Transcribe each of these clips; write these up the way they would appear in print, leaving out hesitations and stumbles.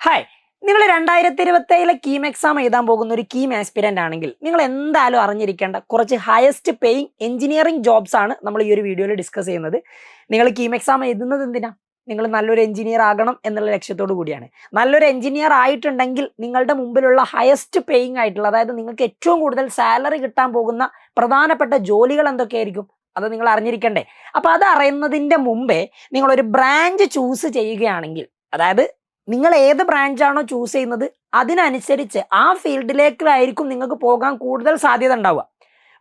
Hi, നിങ്ങൾ 2027 KEAM exam എഴുതാൻ പോകുന്ന ഒരു കീം ആസ്പിരന്റ് ആണെങ്കിൽ നിങ്ങൾ എന്തായാലും അറിഞ്ഞിരിക്കേണ്ട കുറച്ച് ഹയസ്റ്റ് പേയിങ് എഞ്ചിനീയറിംഗ് ജോബ്സ് ആണ് നമ്മൾ ഈ ഒരു വീഡിയോയിൽ ഡിസ്കസ് ചെയ്യുന്നത്. നിങ്ങൾ കീം എക്സാം എഴുതുന്നത് എന്തിനാ? നിങ്ങൾ നല്ലൊരു എഞ്ചിനീയർ ആകണം എന്നുള്ള ലക്ഷ്യത്തോടു കൂടിയാണ്. നല്ലൊരു എഞ്ചിനീയർ ആയിട്ടുണ്ടെങ്കിൽ നിങ്ങളുടെ മുമ്പിലുള്ള ഹയസ്റ്റ് പേയിങ് ആയിട്ടുള്ള, അതായത് നിങ്ങൾക്ക് ഏറ്റവും കൂടുതൽ സാലറി കിട്ടാൻ പോകുന്ന പ്രധാനപ്പെട്ട ജോലികൾ എന്തൊക്കെയായിരിക്കും അത് നിങ്ങൾ അറിഞ്ഞിരിക്കണ്ടേ? അപ്പൊ അത് അറിയുന്നതിന്റെ മുമ്പേ നിങ്ങളൊരു ബ്രാഞ്ച് ചൂസ് ചെയ്യുകയാണെങ്കിൽ, അതായത് നിങ്ങൾ ഏത് ബ്രാഞ്ചാണോ ചൂസ് ചെയ്യുന്നത് അതിനനുസരിച്ച് ആ ഫീൽഡിലേക്കായിരിക്കും നിങ്ങൾക്ക് പോകാൻ കൂടുതൽ സാധ്യത ഉണ്ടാവുക.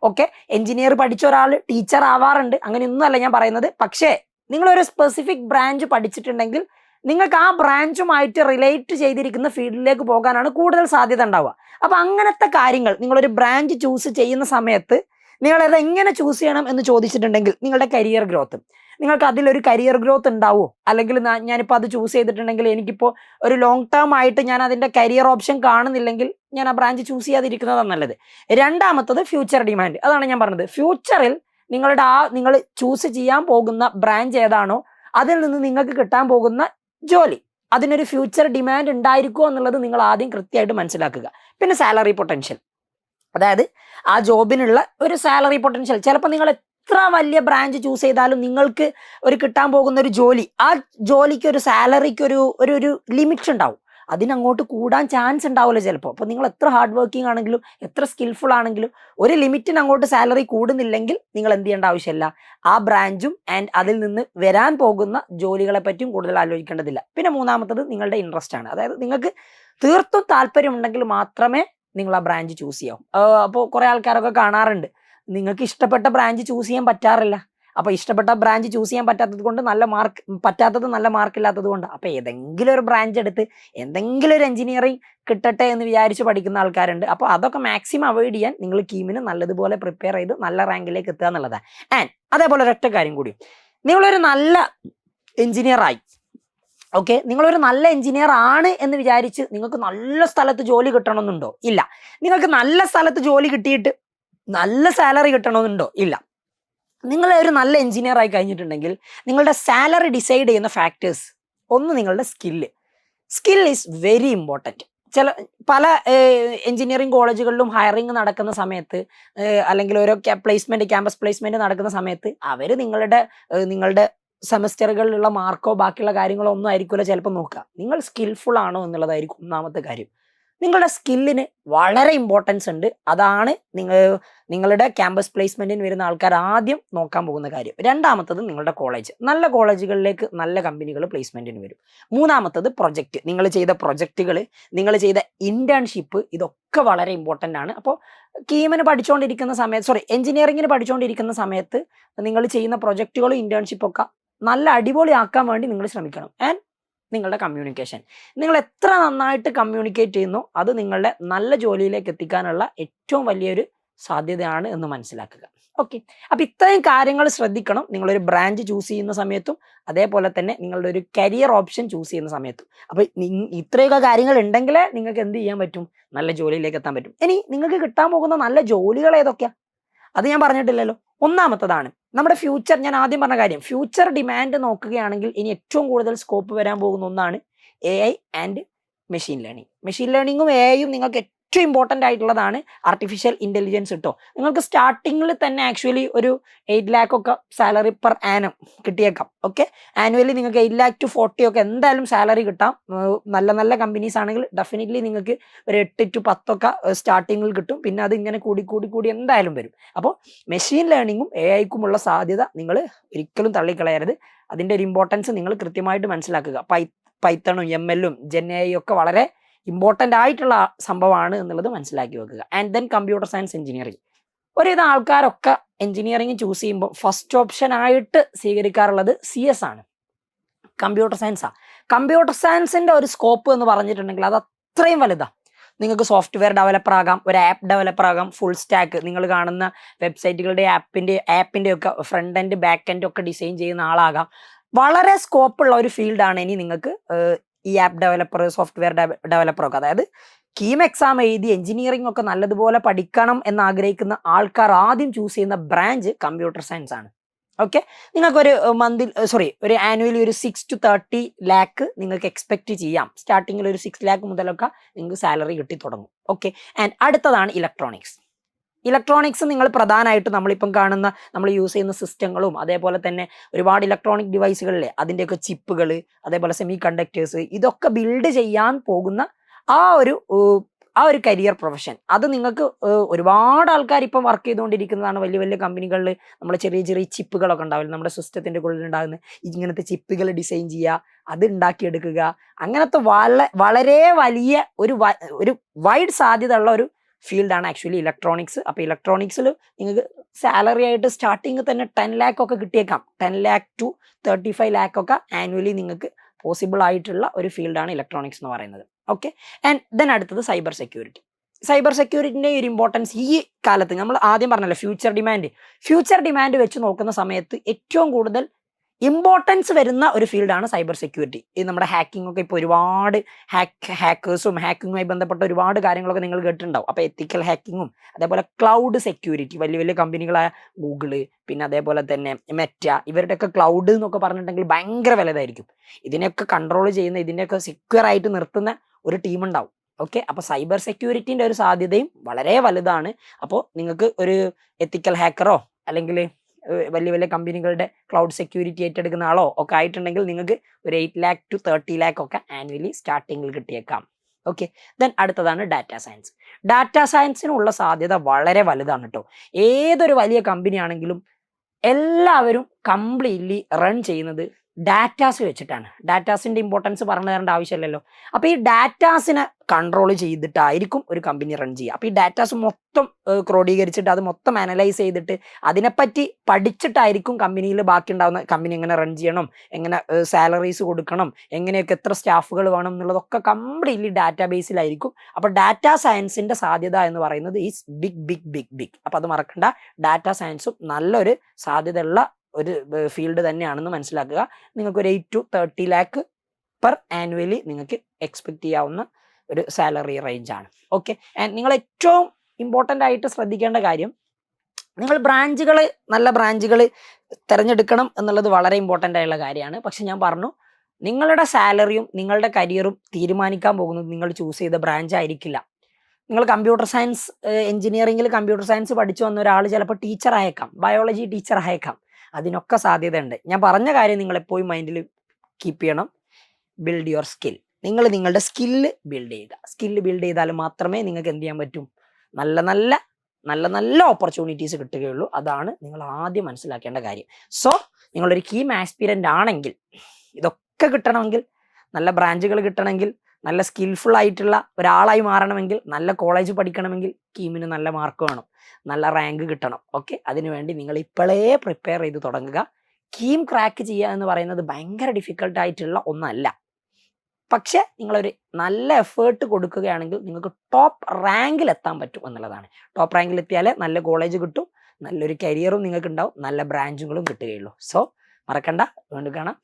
ഓക്കെ, എഞ്ചിനീയർ പഠിച്ച ഒരാൾ ടീച്ചർ ആവാറുണ്ട്, അങ്ങനെയൊന്നും അല്ല ഞാൻ പറയുന്നത്. പക്ഷേ നിങ്ങളൊരു സ്പെസിഫിക് ബ്രാഞ്ച് പഠിച്ചിട്ടുണ്ടെങ്കിൽ നിങ്ങൾക്ക് ആ ബ്രാഞ്ചുമായിട്ട് റിലേറ്റ് ചെയ്തിരിക്കുന്ന ഫീൽഡിലേക്ക് പോകാനാണ് കൂടുതൽ സാധ്യത ഉണ്ടാവുക. അപ്പൊ അങ്ങനത്തെ കാര്യങ്ങൾ നിങ്ങളൊരു ബ്രാഞ്ച് ചൂസ് ചെയ്യുന്ന സമയത്ത് നിങ്ങൾ അത് എങ്ങനെ ചൂസ് ചെയ്യണം എന്ന് ചോദിച്ചിട്ടുണ്ടെങ്കിൽ, നിങ്ങളുടെ കരിയർ ഗ്രോത്ത്, നിങ്ങൾക്ക് അതിലൊരു കരിയർ ഗ്രോത്ത് ഉണ്ടാവുമോ? അല്ലെങ്കിൽ ഞാനിപ്പോൾ അത് ചൂസ് ചെയ്തിട്ടുണ്ടെങ്കിൽ എനിക്കിപ്പോൾ ഒരു ലോങ് ടേം ആയിട്ട് ഞാൻ അതിൻ്റെ കരിയർ ഓപ്ഷൻ കാണുന്നില്ലെങ്കിൽ ഞാൻ ആ ബ്രാഞ്ച് ചൂസ് ചെയ്യാതിരിക്കുന്നതാണ് നല്ലത്. രണ്ടാമത്തത് ഫ്യൂച്ചർ ഡിമാൻഡ്. അതാണ് ഞാൻ പറഞ്ഞത്. ഫ്യൂച്ചറിൽ നിങ്ങൾ ചൂസ് ചെയ്യാൻ പോകുന്ന ബ്രാഞ്ച് ഏതാണോ അതിൽ നിന്ന് നിങ്ങൾക്ക് കിട്ടാൻ പോകുന്ന ജോലി, അതിനൊരു ഫ്യൂച്ചർ ഡിമാൻഡ് ഉണ്ടായിരിക്കുമോ എന്നുള്ളത് നിങ്ങൾ ആദ്യം കൃത്യമായിട്ട് മനസ്സിലാക്കുക. പിന്നെ സാലറി പൊട്ടൻഷ്യൽ, അതായത് ആ ജോബിനുള്ള ഒരു സാലറി പൊട്ടൻഷ്യൽ. ചിലപ്പോൾ നിങ്ങൾ എത്ര വലിയ ബ്രാഞ്ച് ചൂസ് ചെയ്താലും നിങ്ങൾക്ക് കിട്ടാൻ പോകുന്ന ഒരു ജോലി, ആ ജോലിക്ക് ഒരു സാലറിക്ക് ഒരു ലിമിറ്റ് ഉണ്ടാവും. അതിനങ്ങോട്ട് കൂടാൻ ചാൻസ് ഉണ്ടാവില്ല ചിലപ്പോൾ. അപ്പോൾ നിങ്ങൾ എത്ര ഹാർഡ് വർക്കിംഗ് ആണെങ്കിലും എത്ര സ്കിൽഫുൾ ആണെങ്കിലും ഒരു ലിമിറ്റിന് അങ്ങോട്ട് സാലറി കൂടുന്നില്ലെങ്കിൽ നിങ്ങൾ എന്ത് ചെയ്യേണ്ട ആവശ്യമില്ല. ആ ബ്രാഞ്ചും ആൻഡ് അതിൽ നിന്ന് വരാൻ പോകുന്ന ജോലികളെ പറ്റിയും കൂടുതൽ ആലോചിക്കേണ്ടതില്ല. പിന്നെ മൂന്നാമത്തത് നിങ്ങളുടെ ഇൻട്രസ്റ്റ് ആണ്. അതായത് നിങ്ങൾക്ക് തീർത്തും താല്പര്യമുണ്ടെങ്കിൽ മാത്രമേ നിങ്ങൾ ആ ബ്രാഞ്ച് ചൂസ് ചെയ്യാവും. അപ്പോൾ കുറേ ആൾക്കാരൊക്കെ കാണാറുണ്ട്, നിങ്ങൾക്ക് ഇഷ്ടപ്പെട്ട ബ്രാഞ്ച് ചൂസ് ചെയ്യാൻ പറ്റാറില്ല. അപ്പോൾ ഇഷ്ടപ്പെട്ട ബ്രാഞ്ച് ചൂസ് ചെയ്യാൻ പറ്റാത്തത് കൊണ്ട് നല്ല മാർക്ക് ഇല്ലാത്തത് കൊണ്ട് അപ്പോൾ ഏതെങ്കിലും ഒരു ബ്രാഞ്ച് എടുത്ത് എന്തെങ്കിലും ഒരു എഞ്ചിനീയറിംഗ് കിട്ടട്ടെ എന്ന് വിചാരിച്ച് പഠിക്കുന്ന ആൾക്കാരുണ്ട്. അപ്പോൾ അതൊക്കെ മാക്സിമം അവോയ്ഡ് ചെയ്യാൻ നിങ്ങൾ കീമിന് നല്ലതുപോലെ പ്രിപ്പയർ ചെയ്ത് നല്ല റാങ്കിലേക്ക് എത്തുക എന്നുള്ളതാണ്. ആൻഡ് അതേപോലെ ഒരൊറ്റ കാര്യം കൂടി, നിങ്ങളൊരു നല്ല എഞ്ചിനീയർ ആയി, ഓക്കെ, നിങ്ങളൊരു നല്ല എഞ്ചിനീയർ ആണ് എന്ന് വിചാരിച്ച് നിങ്ങൾക്ക് നല്ല സ്ഥലത്ത് ജോലി കിട്ടണമെന്നുണ്ടോ? ഇല്ല. നിങ്ങൾക്ക് നല്ല സ്ഥലത്ത് ജോലി കിട്ടിയിട്ട് നല്ല സാലറി കിട്ടണമെന്നുണ്ടോ? ഇല്ല. നിങ്ങൾ ഒരു നല്ല എഞ്ചിനീയർ ആയി കഴിഞ്ഞിട്ടുണ്ടെങ്കിൽ നിങ്ങളുടെ സാലറി ഡിസൈഡ് ചെയ്യുന്ന ഫാക്ടേഴ്സ് ഒന്ന് നിങ്ങളുടെ സ്കിൽ ഈസ് വെരി ഇമ്പോർട്ടൻറ്റ്. പല എഞ്ചിനീയറിംഗ് കോളേജുകളിലും ഹയറിംഗ് നടക്കുന്ന സമയത്ത് അല്ലെങ്കിൽ ഓരോ ക്യാമ്പസ് പ്ലേസ്മെന്റ് നടക്കുന്ന സമയത്ത് അവർ നിങ്ങളുടെ സെമസ്റ്ററുകളിലുള്ള മാർക്കോ ബാക്കിയുള്ള കാര്യങ്ങളോ ഒന്നും ആയിരിക്കില്ല ചിലപ്പോൾ നോക്കുക. നിങ്ങൾ സ്കിൽഫുൾ ആണോ എന്നുള്ളതായിരിക്കും ഒന്നാമത്തെ കാര്യം. നിങ്ങളുടെ സ്കില്ലിന് വളരെ ഇമ്പോർട്ടൻസ് ഉണ്ട്. അതാണ് നിങ്ങളുടെ ക്യാമ്പസ് പ്ലേസ്മെന്റിന് വരുന്ന ആൾക്കാർ ആദ്യം നോക്കാൻ പോകുന്ന കാര്യം. രണ്ടാമത്തത് നിങ്ങളുടെ കോളേജ്. നല്ല കോളേജുകളിലേക്ക് നല്ല കമ്പനികൾ പ്ലേസ്മെന്റിന് വരും. മൂന്നാമത്തത് പ്രൊജക്റ്റ്, നിങ്ങൾ ചെയ്ത പ്രൊജക്റ്റുകൾ, നിങ്ങൾ ചെയ്ത ഇന്റേൺഷിപ്പ്, ഇതൊക്കെ വളരെ ഇമ്പോർട്ടൻ്റ് ആണ്. അപ്പോൾ കീമിന് പഠിച്ചുകൊണ്ടിരിക്കുന്ന സമയത്ത് എഞ്ചിനീയറിംഗിന് പഠിച്ചുകൊണ്ടിരിക്കുന്ന സമയത്ത് നിങ്ങൾ ചെയ്യുന്ന പ്രൊജക്റ്റുകളും ഇന്റേൺഷിപ്പൊക്കെ നല്ല അടിപൊളിയാക്കാൻ വേണ്ടി നിങ്ങൾ ശ്രമിക്കണം. ആൻഡ് നിങ്ങളുടെ കമ്മ്യൂണിക്കേഷൻ, നിങ്ങൾ എത്ര നന്നായിട്ട് കമ്മ്യൂണിക്കേറ്റ് ചെയ്യുന്നു അത് നിങ്ങളുടെ നല്ല ജോലിയിലേക്ക് എത്തിക്കാനുള്ള ഏറ്റവും വലിയൊരു സാധ്യതയാണ് എന്ന് മനസ്സിലാക്കുക. ഓക്കെ, അപ്പം ഇത്രയും കാര്യങ്ങൾ ശ്രദ്ധിക്കണം നിങ്ങളൊരു ബ്രാഞ്ച് ചൂസ് ചെയ്യുന്ന സമയത്തും അതേപോലെ തന്നെ നിങ്ങളുടെ ഒരു കരിയർ ഓപ്ഷൻ ചൂസ് ചെയ്യുന്ന സമയത്തും. അപ്പം ഇത്രയൊക്കെ കാര്യങ്ങൾ ഉണ്ടെങ്കിലേ നിങ്ങൾക്ക് എന്ത് ചെയ്യാൻ പറ്റും, നല്ല ജോലിയിലേക്ക് എത്താൻ പറ്റും. ഇനി നിങ്ങൾക്ക് കിട്ടാൻ പോകുന്ന നല്ല ജോലികൾ ഏതൊക്കെയാ അത് ഞാൻ പറഞ്ഞിട്ടില്ലല്ലോ. ഒന്നാമത്തതാണ് നമ്മുടെ ഫ്യൂച്ചർ. ഞാൻ ആദ്യം പറഞ്ഞ കാര്യം, ഫ്യൂച്ചർ ഡിമാൻഡ് നോക്കുകയാണെങ്കിൽ ഇനി ഏറ്റവും കൂടുതൽ സ്കോപ്പ് വരാൻ പോകുന്ന ഒന്നാണ് AI and machine learning. Machine ലേണിംഗും AIയും നിങ്ങൾക്ക് ഏറ്റവും ഇമ്പോർട്ടൻ്റ് ആയിട്ടുള്ളതാണ്. ആർട്ടിഫിഷ്യൽ ഇൻ്റലിജൻസ് കിട്ടോ, നിങ്ങൾക്ക് സ്റ്റാർട്ടിങ്ങിൽ തന്നെ ആക്ച്വലി ഒരു 8 lakh ഒക്കെ സാലറി പെർ ആനം കിട്ടിയേക്കാം. ഓക്കെ, ആനുവലി നിങ്ങൾക്ക് 8 lakh to 40 ഒക്കെ എന്തായാലും സാലറി കിട്ടാം. നല്ല നല്ല കമ്പനീസ് ആണെങ്കിൽ ഡെഫിനറ്റ്ലി നിങ്ങൾക്ക് ഒരു 8 to 10 ഒക്കെ സ്റ്റാർട്ടിങ്ങിൽ കിട്ടും. പിന്നെ അത് ഇങ്ങനെ കൂടി എന്തായാലും വരും. അപ്പോൾ മെഷീൻ ലേണിംഗും AIക്കുമുള്ള സാധ്യത നിങ്ങൾ ഒരിക്കലും തള്ളിക്കളയരുത്. അതിൻ്റെ ഒരു ഇമ്പോർട്ടൻസ് നിങ്ങൾ കൃത്യമായിട്ട് മനസ്സിലാക്കുക. പൈത്തണും MLഉം GenAI ഒക്കെ വളരെ ഇമ്പോർട്ടൻ്റ് ആയിട്ടുള്ള സംഭവമാണ് എന്നുള്ളത് മനസ്സിലാക്കി വെക്കുക. And then computer science engineering. ഒരുവിധ ആൾക്കാരൊക്കെ എഞ്ചിനീയറിംഗ് ചൂസ് ചെയ്യുമ്പോൾ ഫസ്റ്റ് ഓപ്ഷൻ ആയിട്ട് സ്വീകരിക്കാറുള്ളത് CS ആണ്, കമ്പ്യൂട്ടർ സയൻസാണ്. കമ്പ്യൂട്ടർ സയൻസിൻ്റെ ഒരു സ്കോപ്പ് എന്ന് പറഞ്ഞിട്ടുണ്ടെങ്കിൽ അത് അത്രയും വലുതാണ്. നിങ്ങൾക്ക് സോഫ്റ്റ്വെയർ ഡെവലപ്പർ ആകാം, ഒരു ആപ്പ് ഡെവലപ്പർ ആകാം, ഫുൾ സ്റ്റാക്ക്, നിങ്ങൾ കാണുന്ന വെബ്സൈറ്റുകളുടെ ആപ്പിൻ്റെ ഒക്കെ ഫ്രണ്ട് എൻഡ് ബാക്ക് എൻഡ് ഒക്കെ ഡിസൈൻ ചെയ്യുന്ന ആളാകാം. വളരെ സ്കോപ്പുള്ള ഒരു ഫീൽഡാണ് ഇനി നിങ്ങൾക്ക് ഈ ആപ്പ് ഡെവലപ്പർ, സോഫ്റ്റ്വെയർ ഡെവലപ്പർ ഒക്കെ. അതായത് കീം എക്സാം എഴുതി എഞ്ചിനീയറിംഗ് ഒക്കെ നല്ലതുപോലെ പഠിക്കണം എന്ന് ആഗ്രഹിക്കുന്ന ആൾക്കാർ ആദ്യം ചൂസ് ചെയ്യുന്ന ബ്രാഞ്ച് കമ്പ്യൂട്ടർ സയൻസ് ആണ്. ഓക്കെ, നിങ്ങൾക്കൊരു ഒരു ആനുവലി ഒരു 6 to 30 lakh നിങ്ങൾക്ക് എക്സ്പെക്ട് ചെയ്യാം. സ്റ്റാർട്ടിങ്ങിൽ ഒരു 6 lakh മുതലൊക്കെ നിങ്ങൾക്ക് സാലറി കിട്ടി തുടങ്ങും. ഓക്കെ, ആൻഡ് അടുത്തതാണ് ഇലക്ട്രോണിക്സ്. ഇലക്ട്രോണിക്സ് നിങ്ങൾ പ്രധാനമായിട്ട് നമ്മളിപ്പം കാണുന്ന നമ്മൾ യൂസ് ചെയ്യുന്ന സിസ്റ്റങ്ങളും അതേപോലെ തന്നെ ഒരുപാട് ഇലക്ട്രോണിക് ഡിവൈസുകളിലെ അതിൻ്റെയൊക്കെ ചിപ്പുകൾ, അതേപോലെ സെമി കണ്ടക്ടേഴ്സ്, ഇതൊക്കെ ബിൽഡ് ചെയ്യാൻ പോകുന്ന ആ ഒരു കരിയർ പ്രൊഫഷൻ, അത് നിങ്ങൾക്ക് ഒരുപാട് ആൾക്കാർ ഇപ്പം വർക്ക് ചെയ്തുകൊണ്ടിരിക്കുന്നതാണ്. വലിയ വലിയ കമ്പനികളിൽ നമ്മൾ ചെറിയ ചെറിയ ചിപ്പുകളൊക്കെ ഉണ്ടാവില്ല, നമ്മുടെ സിസ്റ്റത്തിൻ്റെ ഉള്ളിൽ ഉണ്ടാകുന്ന ഇങ്ങനത്തെ ചിപ്പുകൾ ഡിസൈൻ ചെയ്യുക, അത് ഉണ്ടാക്കിയെടുക്കുക, അങ്ങനത്തെ വളരെ വലിയ ഒരു വൈഡ് സാധ്യത ഉള്ള ഒരു ഫീൽഡാണ് ആക്ച്വലി ഇലക്ട്രോണിക്സ്. അപ്പോൾ ഇലക്ട്രോണിക്സിൽ നിങ്ങൾക്ക് സാലറി ആയിട്ട് സ്റ്റാർട്ടിങ് തന്നെ 10 lakh ഒക്കെ കിട്ടിയേക്കാം. 10 lakh to 35 lakh ഒക്കെ ആനുവലി നിങ്ങൾക്ക് പോസിബിൾ ആയിട്ടുള്ള ഒരു ഫീൽഡാണ് ഇലക്ട്രോണിക്സ് എന്ന് പറയുന്നത്. ഓക്കെ, ആൻഡ് ദെൻ അടുത്തത് സൈബർ സെക്യൂരിറ്റി. സൈബർ സെക്യൂരിറ്റിൻ്റെ ഒരു ഇമ്പോർട്ടൻസ് ഈ കാലത്ത് നമ്മൾ ആദ്യം പറഞ്ഞല്ലോ, ഫ്യൂച്ചർ ഡിമാൻഡ് വെച്ച് നോക്കുന്ന സമയത്ത് ഏറ്റവും കൂടുതൽ ഇമ്പോർട്ടൻസ് വരുന്ന ഒരു ഫീൽഡാണ് സൈബർ സെക്യൂരിറ്റി. ഈ നമ്മുടെ ഹാക്കിംഗ് ഒക്കെ ഇപ്പോൾ ഒരുപാട് ഹാക്കിങ്ങുമായി ബന്ധപ്പെട്ട ഒരുപാട് കാര്യങ്ങളൊക്കെ നിങ്ങൾ കേട്ടിട്ടുണ്ടാവും. അപ്പോൾ എത്തിക്കൽ ഹാക്കിങ്ങും അതേപോലെ ക്ലൗഡ് സെക്യൂരിറ്റി, വലിയ വലിയ കമ്പനികളായ ഗൂഗിള്, പിന്നെ അതേപോലെ തന്നെ മെറ്റ, ഇവരുടെയൊക്കെ ക്ലൗഡ് എന്നൊക്കെ പറഞ്ഞിട്ടുണ്ടെങ്കിൽ ഭയങ്കര വലുതായിരിക്കും. ഇതിനെയൊക്കെ കൺട്രോൾ ചെയ്യുന്ന, ഇതിനെയൊക്കെ സെക്യൂർ ആയിട്ട് നിർത്തുന്ന ഒരു ടീം ഉണ്ടാവും. ഓക്കെ, അപ്പോൾ സൈബർ സെക്യൂരിറ്റിൻ്റെ ഒരു സാധ്യതയും വളരെ വലുതാണ്. അപ്പോൾ നിങ്ങൾക്ക് ഒരു എത്തിക്കൽ ഹാക്കറോ അല്ലെങ്കിൽ വലിയ വലിയ കമ്പനികളുടെ ക്ലൗഡ് സെക്യൂരിറ്റി ഏറ്റെടുക്കുന്ന ആളോ ഒക്കെ ആയിട്ടുണ്ടെങ്കിൽ നിങ്ങൾക്ക് ഒരു 8 lakh to 30 lakh ഒക്കെ ആനുവലി സ്റ്റാർട്ടിങ്ങിൽ കിട്ടിയേക്കാം. ഓക്കെ, ദെൻ അടുത്തതാണ് ഡാറ്റാ സയൻസ്. ഡാറ്റാ സയൻസിനുള്ള സാധ്യത വളരെ വലുതാണ് കേട്ടോ. ഏതൊരു വലിയ കമ്പനി ആണെങ്കിലും എല്ലാവരും കംപ്ലീറ്റ്ലി റൺ ചെയ്യുന്നത് ഡാറ്റാസ് വെച്ചിട്ടാണ്. ഡാറ്റാസിൻ്റെ ഇമ്പോർട്ടൻസ് പറഞ്ഞു തരേണ്ട ആവശ്യമില്ലല്ലോ. അപ്പോൾ ഈ ഡാറ്റാസിനെ കൺട്രോൾ ചെയ്തിട്ടായിരിക്കും ഒരു കമ്പനി റൺ ചെയ്യുക. അപ്പോൾ ഈ ഡാറ്റാസ് മൊത്തം ക്രോഡീകരിച്ചിട്ട് അത് മൊത്തം അനലൈസ് ചെയ്തിട്ട് അതിനെപ്പറ്റി പഠിച്ചിട്ടായിരിക്കും കമ്പനിയിൽ ബാക്കി ഉണ്ടാകുന്ന കമ്പനി എങ്ങനെ റൺ ചെയ്യണം, എങ്ങനെ സാലറീസ് കൊടുക്കണം, എങ്ങനെയൊക്കെ എത്ര സ്റ്റാഫുകൾ വേണം എന്നുള്ളതൊക്കെ കംപ്ലീറ്റ്ലി ഡാറ്റാ ബേസിലായിരിക്കും. അപ്പോൾ ഡാറ്റാ സയൻസിൻ്റെ സാധ്യത എന്ന് പറയുന്നത് is big big big big. അപ്പോൾ അത് മറക്കണ്ട, ഡാറ്റാ സയൻസും നല്ലൊരു സാധ്യതയുള്ള ഒരു ഫീൽഡ് തന്നെയാണെന്ന് മനസ്സിലാക്കുക. നിങ്ങൾക്ക് ഒരു 8 to 30 lakh പെർ ആനുവലി നിങ്ങൾക്ക് എക്സ്പെക്ട് ചെയ്യാവുന്ന ഒരു സാലറി റേഞ്ചാണ്. ഓക്കെ, ആൻഡ് നിങ്ങൾ ഏറ്റവും ഇമ്പോർട്ടൻ്റ് ആയിട്ട് ശ്രദ്ധിക്കേണ്ട കാര്യം, നിങ്ങൾ നല്ല ബ്രാഞ്ചുകൾ തിരഞ്ഞെടുക്കണം എന്നുള്ളത് വളരെ ഇമ്പോർട്ടൻ്റ് ആയുള്ള കാര്യമാണ്. പക്ഷെ ഞാൻ പറഞ്ഞു, നിങ്ങളുടെ സാലറിയും നിങ്ങളുടെ കരിയറും തീരുമാനിക്കാൻ പോകുന്നത് നിങ്ങൾ ചൂസ് ചെയ്ത ബ്രാഞ്ച് ആയിരിക്കില്ല. നിങ്ങൾ കമ്പ്യൂട്ടർ സയൻസ് എഞ്ചിനീയറിംഗിൽ കമ്പ്യൂട്ടർ സയൻസ് പഠിച്ചു വന്ന ഒരാൾ ചിലപ്പോൾ ടീച്ചർ ആയേക്കാം, ബയോളജി ടീച്ചർ ആയേക്കാം. അതിനൊക്കെ സാധ്യതയുണ്ട്. ഞാൻ പറഞ്ഞ കാര്യം നിങ്ങൾ എപ്പോഴും മൈൻഡിൽ കീപ്പ് ചെയ്യണം. Build your skill. നിങ്ങൾ നിങ്ങളുടെ സ്കില്ല് ബിൽഡ് ചെയ്യുക. സ്കില്ല് ബിൽഡ് ചെയ്താൽ മാത്രമേ നിങ്ങൾക്ക് എന്ത് ചെയ്യാൻ പറ്റും, നല്ല നല്ല ഓപ്പർച്യൂണിറ്റീസ് കിട്ടുകയുള്ളൂ. അതാണ് നിങ്ങൾ ആദ്യം മനസ്സിലാക്കേണ്ട കാര്യം. സോ നിങ്ങളൊരു കീം ആസ്പിരൻ്റ് ആണെങ്കിൽ, ഇതൊക്കെ കിട്ടണമെങ്കിൽ, നല്ല ബ്രാഞ്ചുകൾ കിട്ടണമെങ്കിൽ, നല്ല സ്കിൽഫുൾ ആയിട്ടുള്ള ഒരാളായി മാറണമെങ്കിൽ, നല്ല കോളേജ് പഠിക്കണമെങ്കിൽ കീമിന് നല്ല മാർക്ക് വേണം, നല്ല റാങ്ക് കിട്ടണം. ഓക്കെ, അതിനുവേണ്ടി നിങ്ങൾ ഇപ്പോഴേ പ്രിപ്പയർ ചെയ്ത് തുടങ്ങുക. കീം ക്രാക്ക് ചെയ്യുക എന്ന് പറയുന്നത് ഭയങ്കര ഡിഫിക്കൽട്ടായിട്ടുള്ള ഒന്നല്ല. പക്ഷെ നിങ്ങളൊരു നല്ല എഫേർട്ട് കൊടുക്കുകയാണെങ്കിൽ നിങ്ങൾക്ക് ടോപ്പ് റാങ്കിൽ എത്താൻ പറ്റും എന്നുള്ളതാണ്. ടോപ്പ് റാങ്കിൽ എത്തിയാലേ നല്ല കോളേജ് കിട്ടും, നല്ലൊരു കരിയറും നിങ്ങൾക്ക് ഉണ്ടാവും, നല്ല ബ്രാഞ്ചുകളും കിട്ടുകയുള്ളൂ. സോ മറക്കണ്ട, വീണ്ടും കാണാം.